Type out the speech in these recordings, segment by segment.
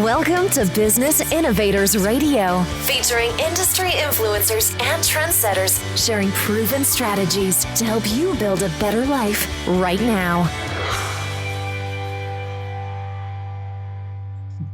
Welcome to Business Innovators Radio, featuring industry influencers and trendsetters sharing proven strategies to help you build a better life right now.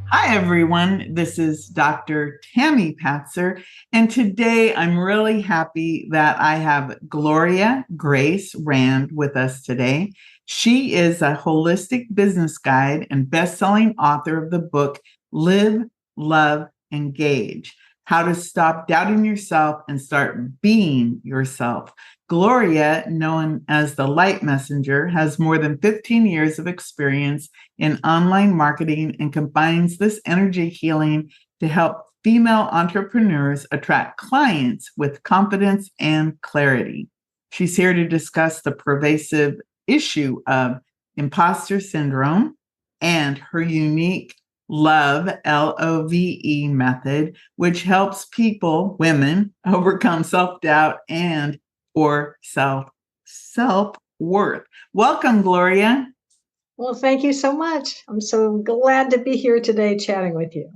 Hi, everyone. This is Dr. Tami Patzer, and today I'm really happy that I have Gloria Grace Rand with us today. She is a holistic business guide and bestselling author of the book, Live, Love, Engage: How to Stop Doubting Yourself and Start Being Yourself. Gloria, known as the Light Messenger, has more than 15 years of experience in online marketing and combines this energy healing to help female entrepreneurs attract clients with confidence and clarity. She's here to discuss the pervasive issue of impostor syndrome and her unique Love, L-O-V-E method, which helps people, women, overcome self-doubt and or self-worth. Welcome, Gloria. Well, thank you so much. I'm so glad to be here today chatting with you.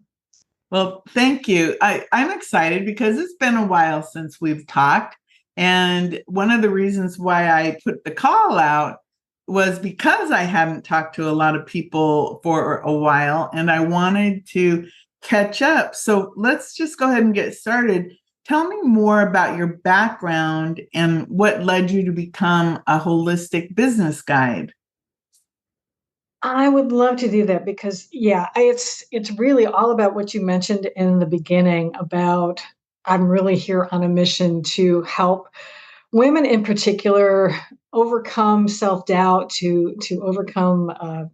Well, thank you. I'm excited because it's been a while since we've talked. And one of the reasons why I put the call out was because I hadn't talked to a lot of people for a while and I wanted to catch up. So let's just go ahead and get started. Tell me more about your background and what led you to become a holistic business guide. I would love to do that because, it's really all about what you mentioned in the beginning about I'm really here on a mission to help women in particular overcome self-doubt, to overcome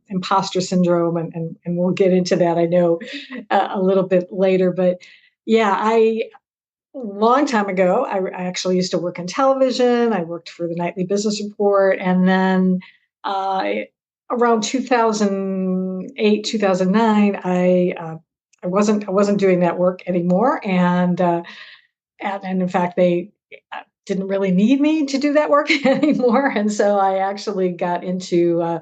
imposter syndrome, and we'll get into that, I know, a little bit later. But a long time ago, I actually used to work in television. I worked for the Nightly Business Report, and then around 2008, 2009, I wasn't doing that work anymore, and in fact, they didn't really need me to do that work anymore. And so I actually got into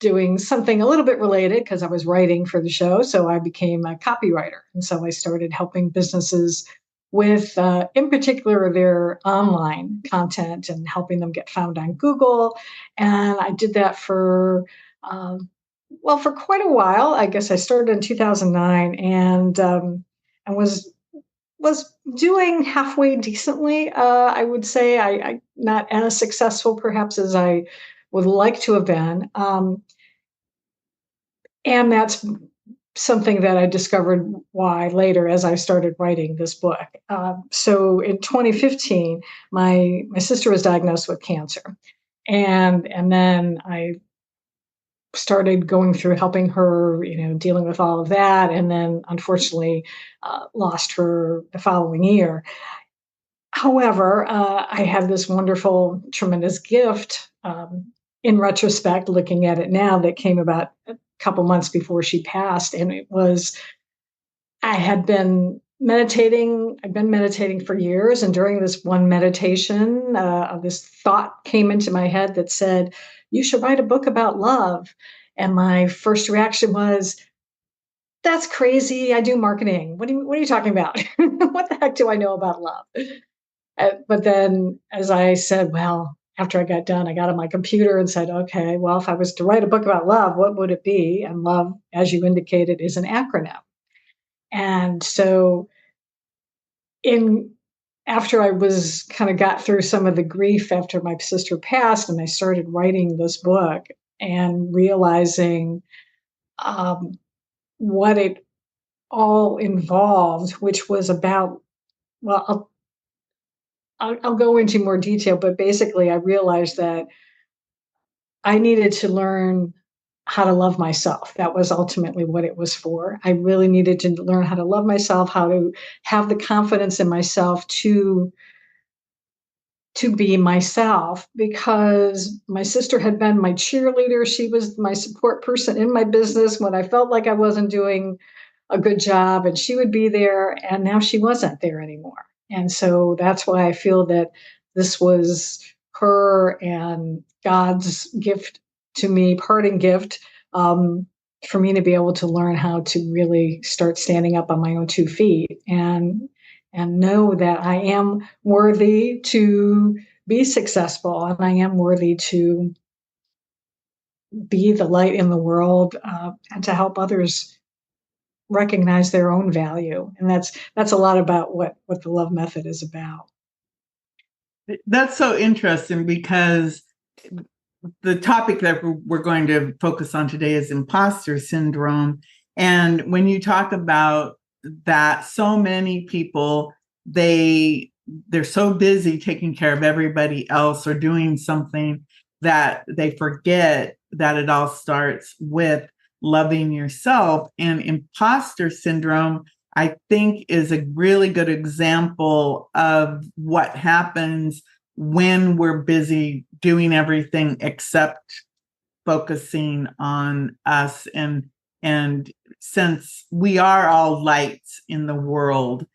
doing something a little bit related because I was writing for the show. So I became a copywriter. And so I started helping businesses with, in particular, their online content and helping them get found on Google. And I did that for quite a while. I guess I started in 2009 and was doing halfway decently. I would say I not as successful perhaps as I would like to have been. And that's something that I discovered why later as I started writing this book. So in 2015, my sister was diagnosed with cancer. And then I started going through helping her, dealing with all of that. And then unfortunately lost her the following year. However, I had this wonderful, tremendous gift in retrospect, looking at it now, that came about a couple months before she passed. And it was, I had been meditating. I've been meditating for years. And during this one meditation, this thought came into my head that said, you should write a book about love. And my first reaction was, that's crazy. I do marketing. What are you talking about? What the heck do I know about love? But then as I said, well, after I got done, I got on my computer and said, okay, well, if I was to write a book about love, what would it be? And love, as you indicated, is an acronym. And so after I was kind of got through some of the grief after my sister passed, and I started writing this book and realizing what it all involved, which was about, well, I'll go into more detail, but basically I realized that I needed to learn how to love myself. That was ultimately what it was for. I really needed to learn how to love myself, how to have the confidence in myself to be myself, because my sister had been my cheerleader. She was my support person in my business when I felt like I wasn't doing a good job, and she would be there, and now she wasn't there anymore. And so that's why I feel that this was her and God's gift to me, parting gift, for me to be able to learn how to really start standing up on my own 2 feet and know that I am worthy to be successful and I am worthy to be the light in the world, and to help others recognize their own value. And that's a lot about what the love method is about. That's so interesting because the topic that we're going to focus on today is imposter syndrome. And when you talk about that, so many people, they're so busy taking care of everybody else or doing something that they forget that it all starts with loving yourself. And imposter syndrome, I think, is a really good example of what happens when we're busy doing everything except focusing on us. And since we are all lights in the world,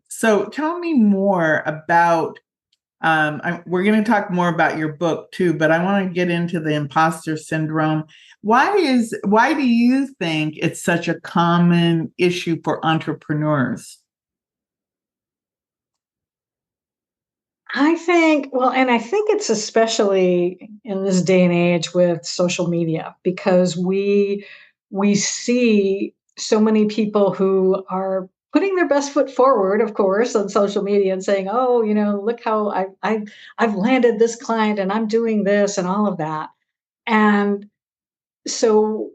so tell me more about, we're going to talk more about your book too, but I want to get into the imposter syndrome. Why do you think it's such a common issue for entrepreneurs? I think, well, and I think it's especially in this day and age with social media because we see so many people who are putting their best foot forward, of course, on social media and saying, "Oh, look how I've landed this client and I'm doing this and all of that." And so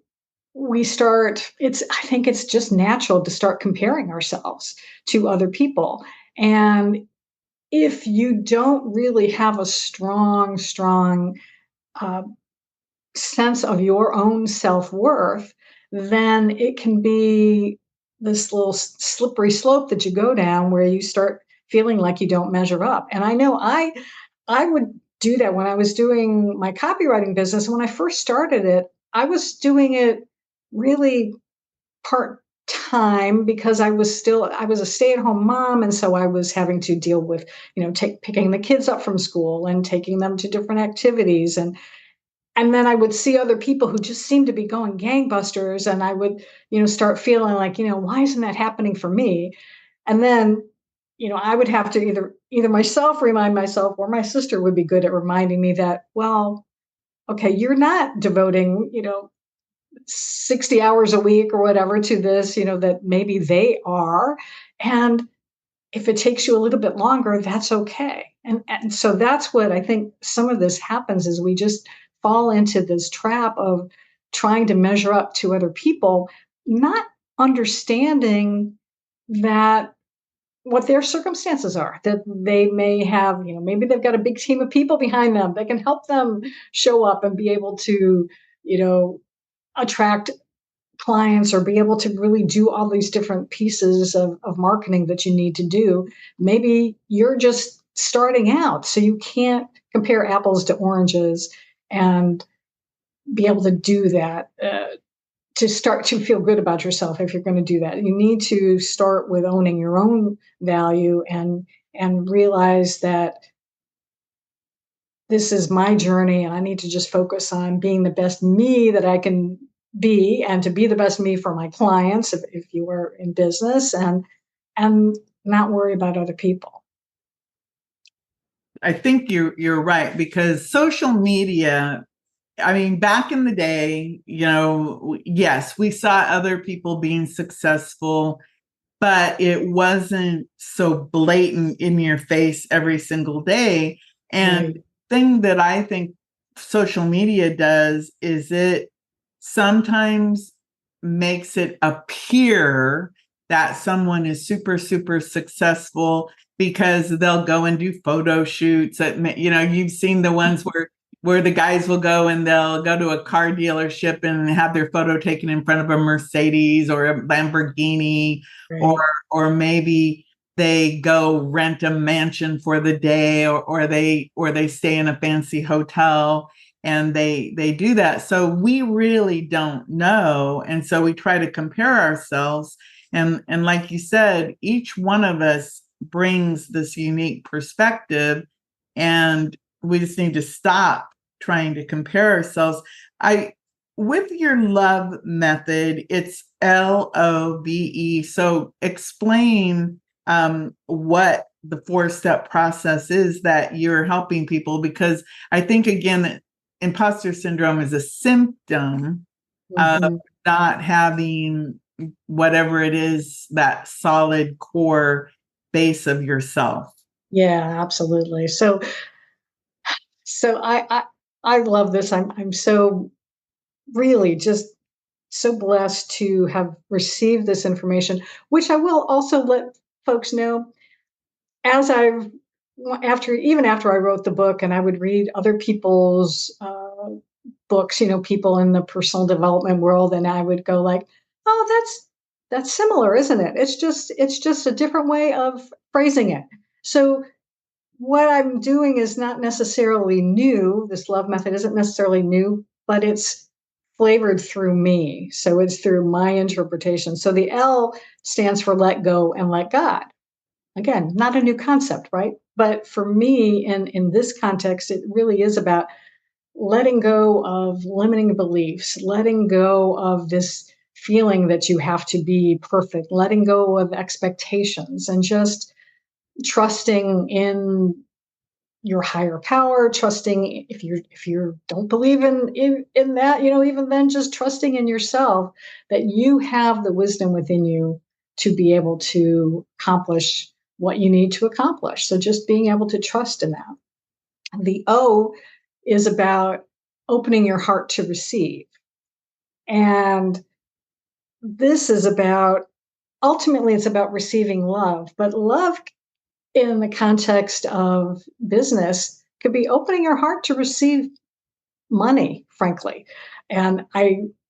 we start it's I think it's just natural to start comparing ourselves to other people. And if you don't really have a strong uh, sense of your own self worth, then it can be this little slippery slope that you go down where you start feeling like you don't measure up. And I know I would do that when I was doing my copywriting business. When I first started it, I was doing it really part time because I was a stay-at-home mom, and so I was having to deal with, picking the kids up from school and taking them to different activities. And then I would see other people who just seemed to be going gangbusters, and I would, start feeling like, why isn't that happening for me? And then, I would have to either myself remind myself, or my sister would be good at reminding me that, well, okay, you're not devoting, 60 hours a week or whatever to this, that maybe they are. And if it takes you a little bit longer, that's okay. And so that's what I think some of this happens is we just fall into this trap of trying to measure up to other people, not understanding that what their circumstances are, that they may have, maybe they've got a big team of people behind them that can help them show up and be able to, attract clients or be able to really do all these different pieces of marketing that you need to do. Maybe you're just starting out, so you can't compare apples to oranges and be able to do that. To start to feel good about yourself, if you're going to do that, you need to start with owning your own value and realize that this is my journey and I need to just focus on being the best me that I can be and to be the best me for my clients if you are in business and not worry about other people. I think you're right, because social media, I mean, back in the day, yes, we saw other people being successful, but it wasn't so blatant in your face every single day. And Right. the thing that I think social media does is it sometimes makes it appear that someone is super, super successful because they'll go and do photo shoots you've seen the ones where the guys will go and they'll go to a car dealership and have their photo taken in front of a Mercedes or a Lamborghini, Right. or maybe they go rent a mansion for the day, or they stay in a fancy hotel and they do that. So we really don't know. And so we try to compare ourselves. And like you said, each one of us brings this unique perspective, and we just need to stop trying to compare ourselves. with your love method, it's LOVE. So explain what the 4-step process is that you're helping people, because I think, again, imposter syndrome is a symptom of Mhm. not having whatever it is, that solid core base of yourself. Yeah, absolutely. So I love this. I'm so really just so blessed to have received this information, which I will also let folks know as I've after I wrote the book and I would read other people's books, people in the personal development world, and I would go like, "Oh, that's similar, isn't it? It's just a different way of phrasing it." So what I'm doing is not necessarily new. This love method isn't necessarily new, but it's flavored through me. So it's through my interpretation. So the L stands for let go and let God. Again, not a new concept, right? But for me, in this context, it really is about letting go of limiting beliefs, letting go of this feeling that you have to be perfect, letting go of expectations, and just trusting in your higher power, trusting if you don't believe in that, even then just trusting in yourself that you have the wisdom within you to be able to accomplish what you need to accomplish. So just being able to trust in that. The O is about opening your heart to receive. And this is about ultimately it's about receiving love, but love in the context of business could be opening your heart to receive money, frankly. And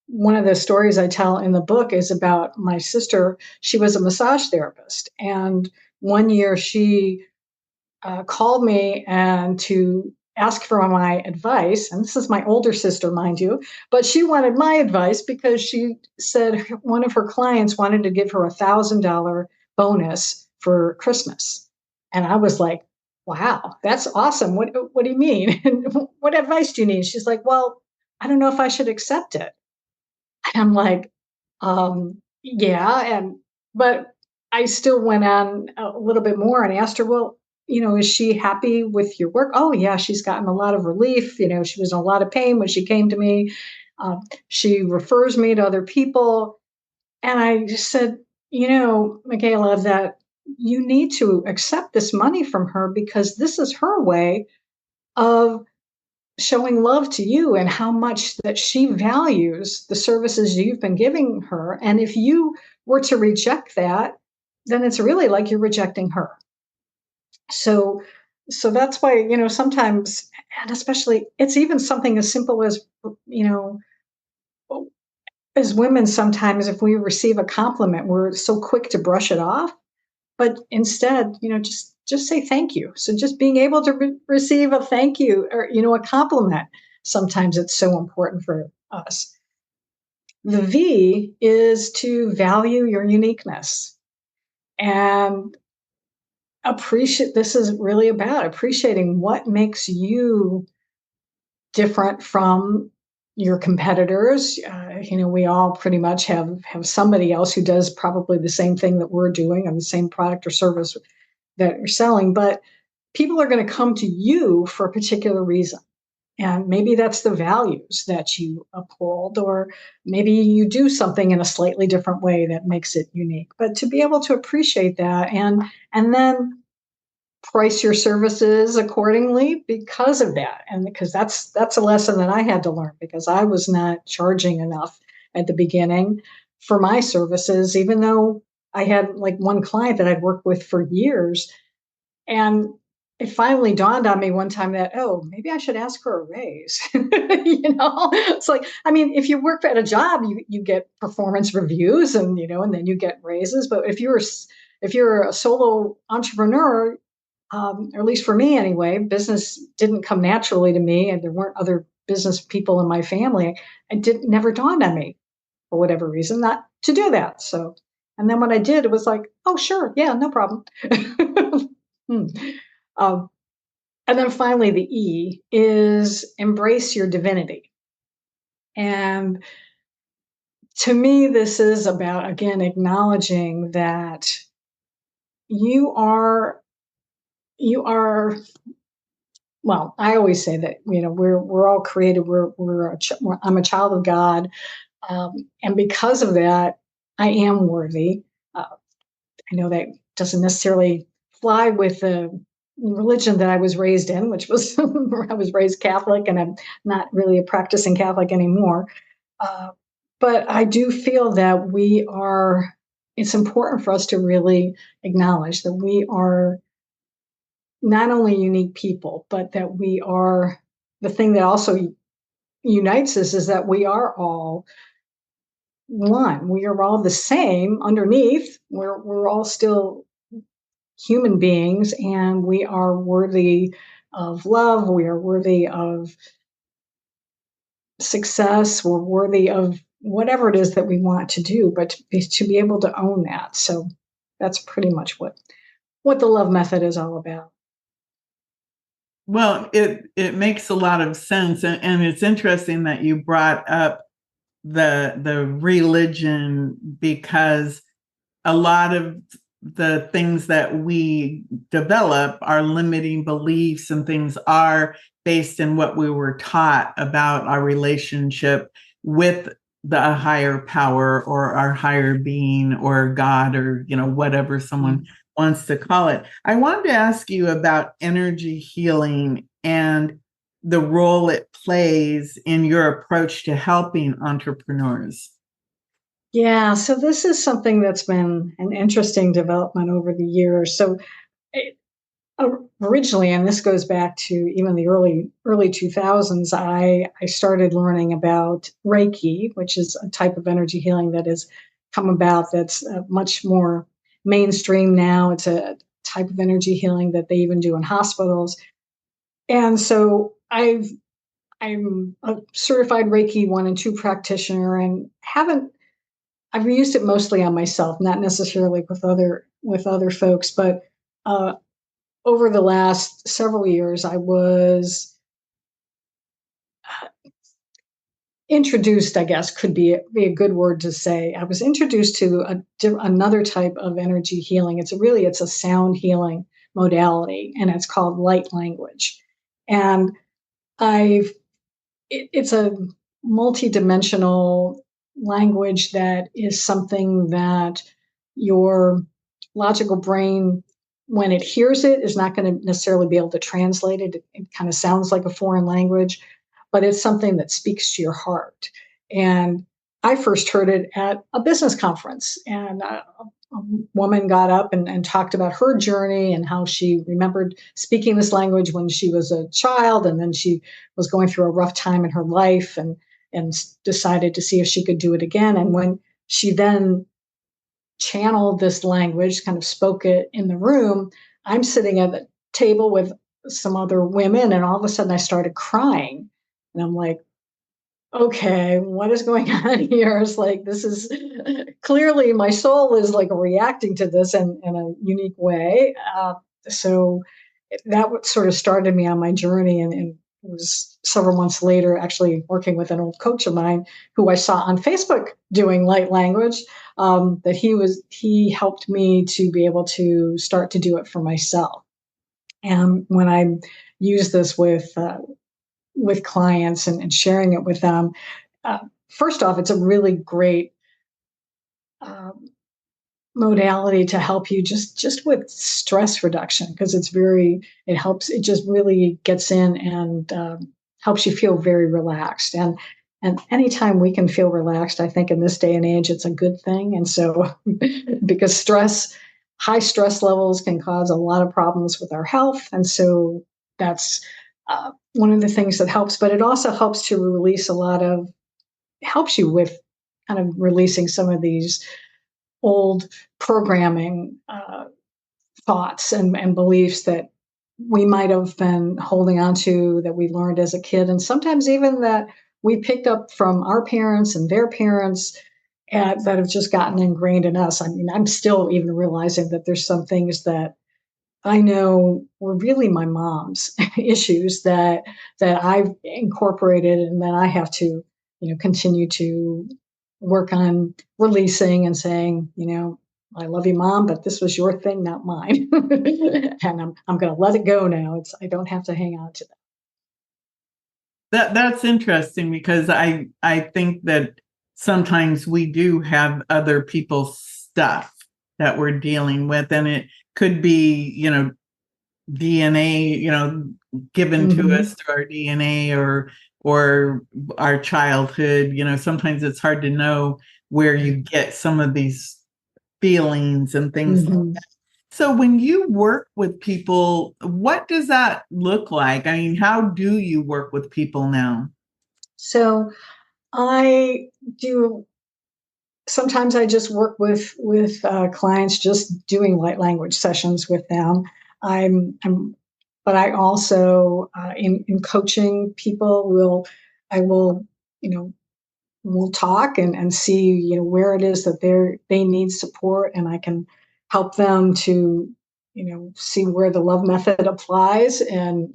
one of the stories I tell in the book is about my sister. She was a massage therapist. And one year she called me and to ask for my advice. And this is my older sister, mind you, but she wanted my advice because she said one of her clients wanted to give her $1,000 bonus for Christmas. And I was like, wow, that's awesome. What do you mean? And what advice do you need? She's like, well, I don't know if I should accept it. And I'm like, yeah. But I still went on a little bit more and asked her, well, is she happy with your work? Oh, yeah, she's gotten a lot of relief. She was in a lot of pain when she came to me. She refers me to other people. And I just said, Michaela, that you need to accept this money from her because this is her way of showing love to you and how much that she values the services you've been giving her. And if you were to reject that, then it's really like you're rejecting her. So that's why, sometimes, and especially it's even something as simple as, you know, as women, sometimes if we receive a compliment, we're so quick to brush it off. But instead, just say thank you. So just being able to receive a thank you or a compliment, sometimes it's so important for us. The V is to value your uniqueness and appreciate. This is really about appreciating what makes you different from your competitors. We all pretty much have somebody else who does probably the same thing that we're doing on the same product or service that you're selling, but people are going to come to you for a particular reason. And maybe that's the values that you uphold, or maybe you do something in a slightly different way that makes it unique. But to be able to appreciate that and then price your services accordingly because of that. And because that's a lesson that I had to learn because I was not charging enough at the beginning for my services, even though I had like one client that I'd worked with for years. And it finally dawned on me one time that, oh, maybe I should ask for a raise. It's like, I mean, if you work at a job, you get performance reviews and then you get raises. But if you're a solo entrepreneur, or at least for me anyway, business didn't come naturally to me, and there weren't other business people in my family. It never dawned on me for whatever reason not to do that. So, and then when I did, it was like, oh, sure, yeah, no problem. Hmm. Um, and then finally, the E is embrace your divinity. And to me, this is about, again, acknowledging that you are, you are, well, I always say that, we're all created. I'm a child of God. And because of that, I am worthy. Uh, I know that doesn't necessarily fly with the religion that I was raised in, which was I was raised Catholic, and I'm not really a practicing Catholic anymore. Uh, but I do feel that it's important for us to really acknowledge that we are not only unique people, but that we are the thing that also unites us is that we are all one. We are all the same underneath. We're all still human beings, and we are worthy of love. We are worthy of success. We're worthy of whatever it is that we want to do, but to be able to own that. So that's pretty much what the love method is all about. Well, it makes a lot of sense, and it's interesting that you brought up the religion, because a lot of the things that we develop, our limiting beliefs and things, are based in what we were taught about our relationship with the higher power or our higher being or God, or whatever someone wants to call it. I wanted to ask you about energy healing and the role it plays in your approach to helping entrepreneurs. Yeah, so this is something that's been an interesting development over the years. So it, originally, and this goes back to even the early 2000s, I started learning about Reiki, which is a type of energy healing that has come about that's much more mainstream now. It's a type of energy healing that they even do in hospitals. And so I'm a certified Reiki 1 and 2 practitioner, and I've used it mostly on myself, not necessarily with other folks, but over the last several years, I was introduced, I guess could be a good word to say. I was introduced to another type of energy healing. It's a sound healing modality, and it's called light language. And it's a multidimensional language that is something that your logical brain, when it hears it, is not going to necessarily be able to translate it. It kind of sounds like a foreign language, but it's something that speaks to your heart. And I first heard it at a business conference, and a woman got up and talked about her journey and how she remembered speaking this language when she was a child, and then she was going through a rough time in her life, and decided to see if she could do it again. And when she then channeled this language, kind of spoke it in the room, I'm sitting at the table with some other women, and all of a sudden I started crying. And I'm like, okay, what is going on here? It's like, this is clearly my soul is like reacting to this in a unique way. So that what sort of started me on my journey. And it was several months later, actually working with an old coach of mine who I saw on Facebook doing light language, that he helped me to be able to start to do it for myself. And when I use this with clients and sharing it with them, first off, it's a really great um, modality to help you just with stress reduction, because it just really gets in and helps you feel very relaxed. And anytime we can feel relaxed, I think in this day and age, it's a good thing. And so because high stress levels can cause a lot of problems with our health. And so that's one of the things that helps, but it also helps to helps you with kind of releasing some of these old programming thoughts and beliefs that we might have been holding on to, that we learned as a kid, and sometimes even that we picked up from our parents and their parents, that have just gotten ingrained in us. I mean, I'm still even realizing that there's some things that I know were really my mom's issues that I've incorporated and that I have to continue to work on releasing and saying, I love you, Mom, but this was your thing, not mine. And I'm going to let it go now. I don't have to hang on to That's interesting, because I think that sometimes we do have other people's stuff that we're dealing with, and it could be, DNA, given to us through our DNA or our childhood. Sometimes it's hard to know where you get some of these feelings and things like Mm-hmm. that. So when you work with people, what does that look like? I mean, how do you work with people now? So I do. Sometimes I just work with clients, just doing light language sessions with them. But I also in coaching people I will you know we'll talk and see where it is that they need support, and I can help them to see where the love method applies and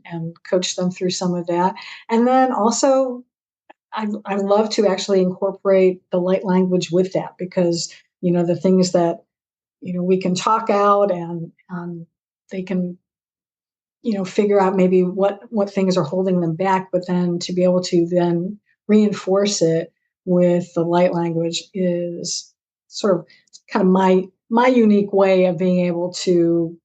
coach them through some of that. And then also I love to actually incorporate the light language with that, because the things that we can talk out, and they can figure out maybe what things are holding them back, but then to be able to then reinforce it with the light language is sort of kind of my unique way of being able to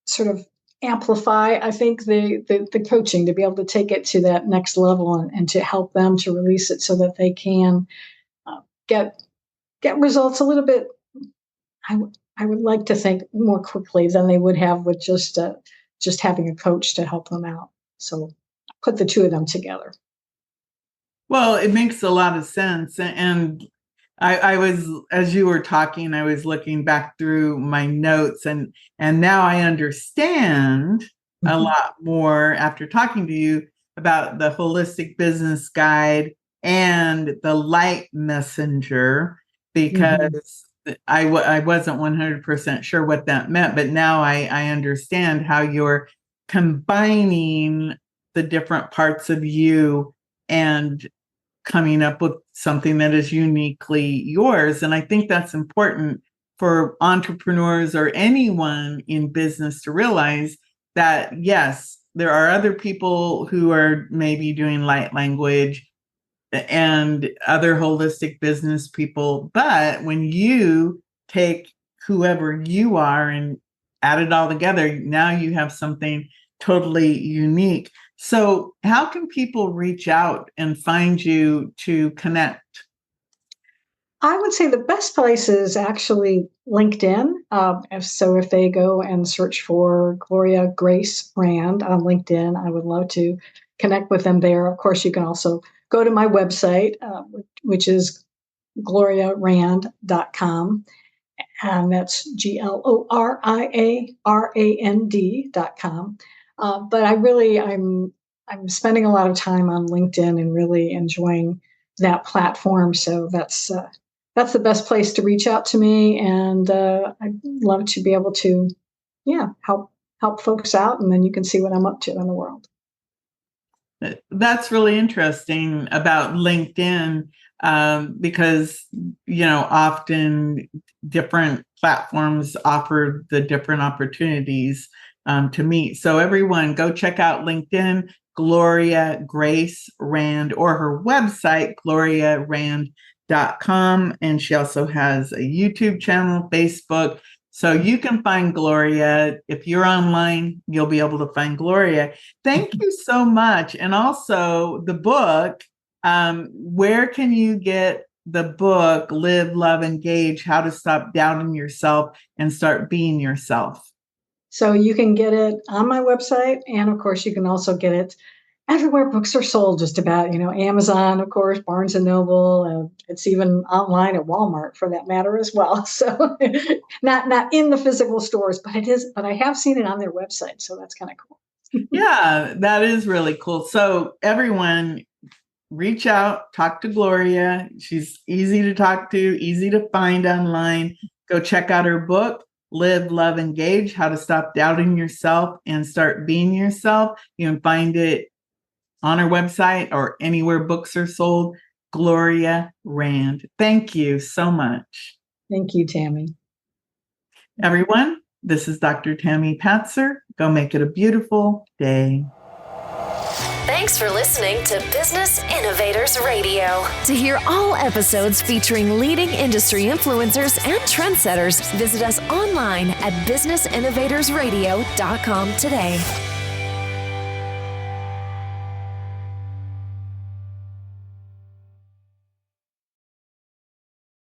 sort of amplify, I think, the coaching, to be able to take it to that next level, and to help them to release it so that they can uh, get results a little bit. I would like to think more quickly than they would have with just having a coach to help them out. So put the two of them together. Well, it makes a lot of sense. And I was, as you were talking, I was looking back through my notes, and now I understand a Mhm. lot more after talking to you about the holistic business guide and the light messenger, Mhm. because I wasn't 100% sure what that meant, but now I understand how you're combining the different parts of you and coming up with something that is uniquely yours. And I think that's important for entrepreneurs or anyone in business to realize that, yes, there are other people who are maybe doing light language and other holistic business people. But when you take whoever you are and add it all together, now you have something totally unique. So, how can people reach out and find you to connect? I would say the best place is actually LinkedIn. If they go and search for Gloria Grace Rand on LinkedIn, I would love to connect with them there. Of course, you can also go to my website, which is gloriarand.com. And that's gloriarand.com. But I'm spending a lot of time on LinkedIn and really enjoying that platform. So that's the best place to reach out to me, and I'd love to be able to, help folks out, and then you can see what I'm up to in the world. That's really interesting about LinkedIn, because, often different platforms offer the different opportunities to meet. So everyone go check out LinkedIn, Gloria Grace Rand, or her website, gloriarand.com. And she also has a YouTube channel, Facebook. So you can find Gloria. If you're online, you'll be able to find Gloria. Thank you so much. And also the book, where can you get the book, Live, Love, Engage, How to Stop Doubting Yourself and Start Being Yourself? So you can get it on my website, and of course, you can also get it everywhere books are sold, just about, Amazon, of course, Barnes and Noble. It's even online at Walmart for that matter as well. So not in the physical stores, but it is, but I have seen it on their website. So that's kind of cool. Yeah, that is really cool. So everyone, reach out, talk to Gloria. She's easy to talk to, easy to find online. Go check out her book, Live, Love, Engage, How to Stop Doubting Yourself and Start Being Yourself. You can find it on our website or anywhere books are sold. Gloria Rand. Thank you so much. Thank you, Tami. Everyone, this is Dr. Tami Patzer. Go make it a beautiful day. Thanks for listening to Business Innovators Radio. To hear all episodes featuring leading industry influencers and trendsetters, visit us online at businessinnovatorsradio.com today.